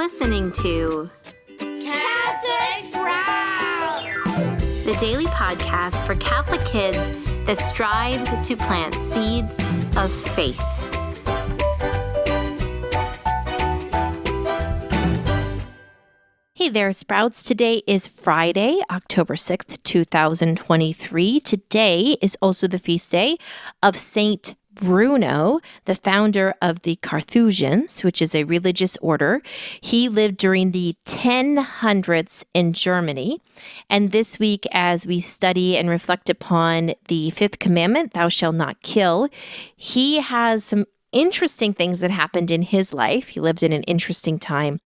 listening to Catholics Round, the daily podcast for Catholic kids that strives to plant seeds of faith. Hey there, Sprouts. Today is Friday, October 6th, 2023. Today is also the feast day of Saint Bruno, the founder of the Carthusians, which is a religious order. He lived during the 1000s in Germany. And this week, as we study and reflect upon the fifth commandment, thou shalt not kill, he has some interesting things that happened in his life. He lived in an interesting time,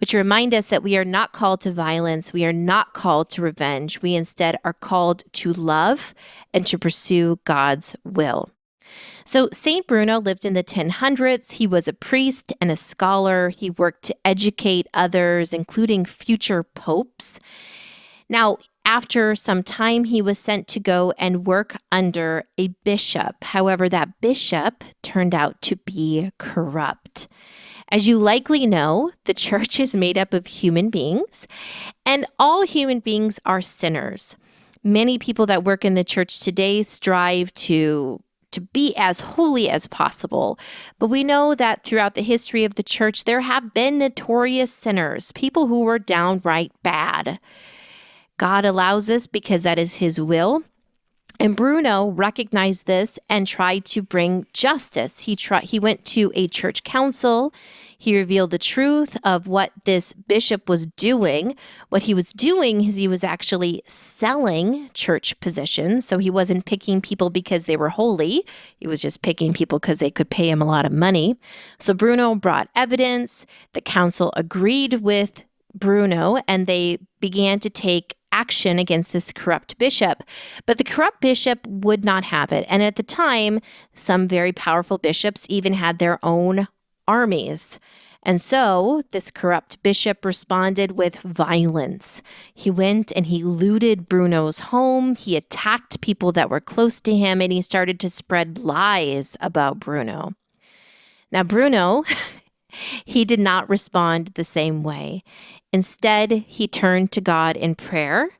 which remind us that we are not called to violence. We are not called to revenge. We instead are called to love and to pursue God's will. So Saint Bruno lived in the 1000s. He was a priest and a scholar. He worked to educate others, including future popes. Now, after some time, he was sent to go and work under a bishop. However, that bishop turned out to be corrupt. As you likely know, the church is made up of human beings, and all human beings are sinners. Many people that work in the church today strive to be as holy as possible. But we know that throughout the history of the church, there have been notorious sinners, people who were downright bad. God allows this because that is his will. And Bruno recognized this and tried to bring justice. He went to a church council. He revealed the truth of what this bishop was doing. What he was doing is he was actually selling church positions. So he wasn't picking people because they were holy. He was just picking people because they could pay him a lot of money. So Bruno brought evidence. The council agreed with Bruno, and they began to take action against this corrupt bishop. But the corrupt bishop would not have it. And at the time, some very powerful bishops even had their own armies. And so this corrupt bishop responded with violence. He went and he looted Bruno's home. He attacked people that were close to him, and he started to spread lies about Bruno. Now, Bruno, he did not respond the same way. Instead, he turned to God in prayer,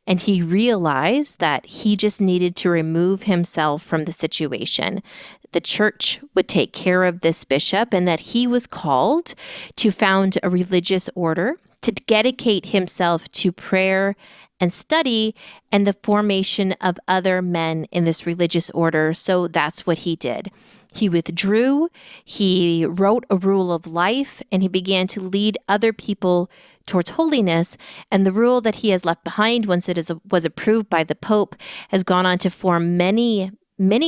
and he realized that he just needed to remove himself from the situation. The church would take care of this bishop, and that he was called to found a religious order, to dedicate himself to prayer and study and the formation of other men in this religious order. So that's what he did. He withdrew, he wrote a rule of life, and he began to lead other people towards holiness. And the rule that he has left behind, once it was approved by the Pope, has gone on to form many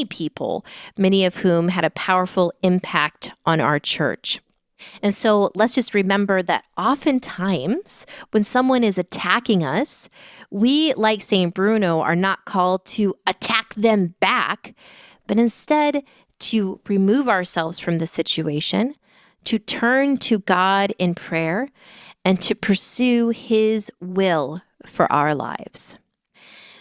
people, many of whom had a powerful impact on our church. And so let's just remember that oftentimes when someone is attacking us, we, like St. Bruno, are not called to attack them back, but instead to remove ourselves from the situation, to turn to God in prayer, and to pursue his will for our lives.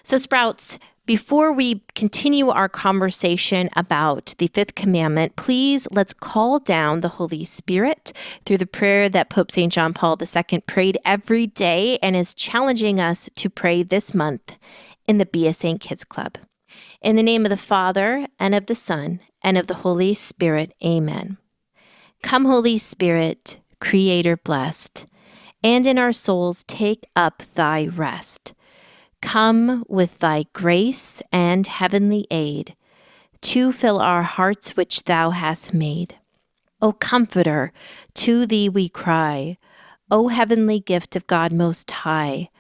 So, Sprouts, before we continue our conversation about the fifth commandment, please let's call down the Holy Spirit through the prayer that Pope St. John Paul II prayed every day and is challenging us to pray this month in the Be a Saint Kids Club. In the name of the Father, and of the Son, and of the Holy Spirit, amen. Come, Holy Spirit, Creator blessed, and in our souls take up thy rest. Come with thy grace and heavenly aid to fill our hearts which thou hast made. O Comforter, to thee we cry. O heavenly gift of God Most High.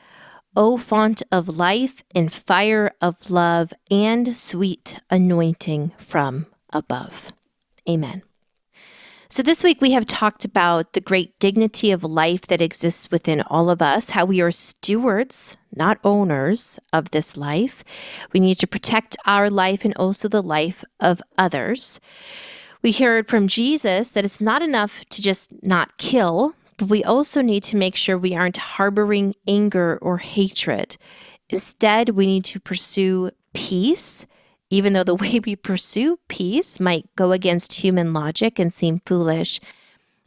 O font of life and fire of love and sweet anointing from above. Amen. So this week we have talked about the great dignity of life that exists within all of us, how we are stewards, not owners of this life. We need to protect our life and also the life of others. We heard from Jesus that it's not enough to just not kill, but we also need to make sure we aren't harboring anger or hatred. Instead, we need to pursue peace, even though the way we pursue peace might go against human logic and seem foolish.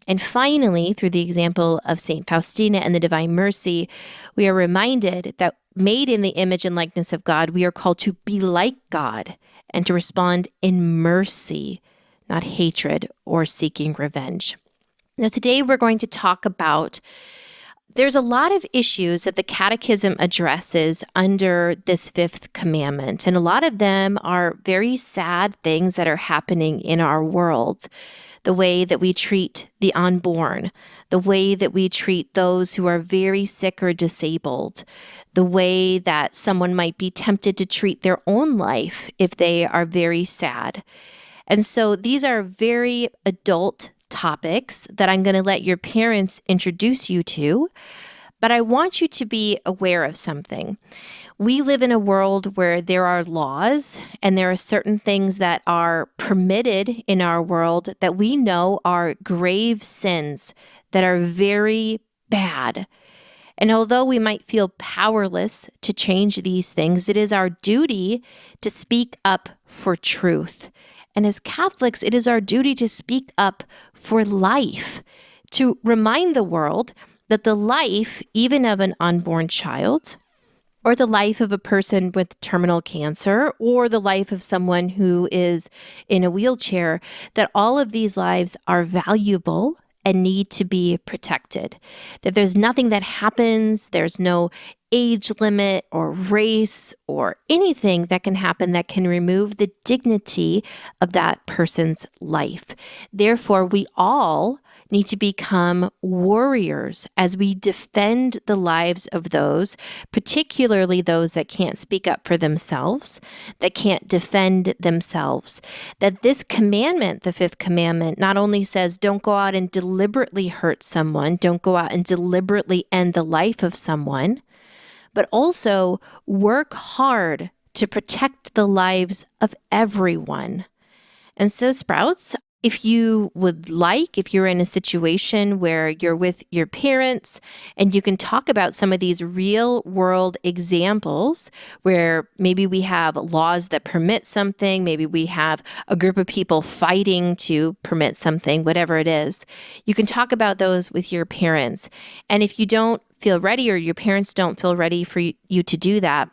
And finally, through the example of St. Faustina and the Divine Mercy, we are reminded that made in the image and likeness of God, we are called to be like God and to respond in mercy, not hatred or seeking revenge. Now, today we're going to talk about there's a lot of issues that the Catechism addresses under this fifth commandment, and a lot of them are very sad things that are happening in our world. The way that we treat the unborn, the way that we treat those who are very sick or disabled, the way that someone might be tempted to treat their own life if they are very sad. And so these are very adult topics that I'm going to let your parents introduce you to, but I want you to be aware of something. We live in a world where there are laws and there are certain things that are permitted in our world that we know are grave sins that are very bad. And although we might feel powerless to change these things, it is our duty to speak up for truth. And as Catholics, it is our duty to speak up for life, to remind the world that the life, even of an unborn child, or the life of a person with terminal cancer, or the life of someone who is in a wheelchair, that all of these lives are valuable and need to be protected. That there's nothing that happens, there's no age limit or race or anything that can happen that can remove the dignity of that person's life. Therefore, we all need to become warriors as we defend the lives of those, particularly those that can't speak up for themselves, that can't defend themselves. That this commandment, the fifth commandment, not only says don't go out and deliberately hurt someone, don't go out and deliberately end the life of someone, but also work hard to protect the lives of everyone. And so, Sprouts, if you would like, if you're in a situation where you're with your parents and you can talk about some of these real world examples where maybe we have laws that permit something, maybe we have a group of people fighting to permit something, whatever it is, you can talk about those with your parents. And if you don't feel ready or your parents don't feel ready for you to do that,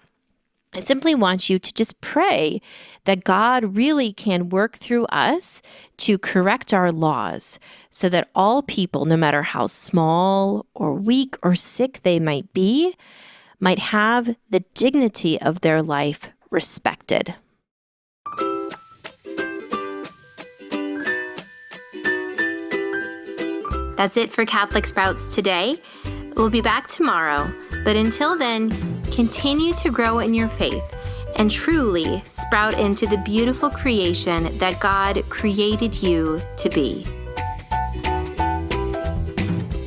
I simply want you to just pray that God really can work through us to correct our laws so that all people, no matter how small or weak or sick they might be, might have the dignity of their life respected. That's it for Catholic Sprouts today. We'll be back tomorrow, but until then, continue to grow in your faith and truly sprout into the beautiful creation that God created you to be.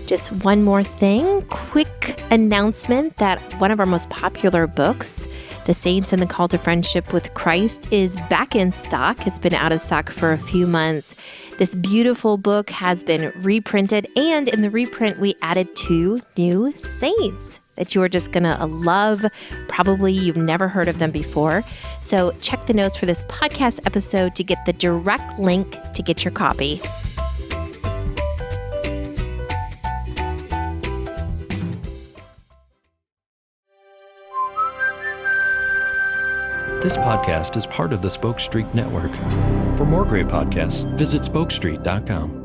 Just one more thing, quick announcement that one of our most popular books, The Saints and the Call to Friendship with Christ, is back in stock. It's been out of stock for a few months. This beautiful book has been reprinted, and in the reprint, we added 2 new saints that you are just going to love. Probably you've never heard of them before. So check the notes for this podcast episode to get the direct link to get your copy. This podcast is part of the Spoke Street Network. For more great podcasts, visit spokestreet.com.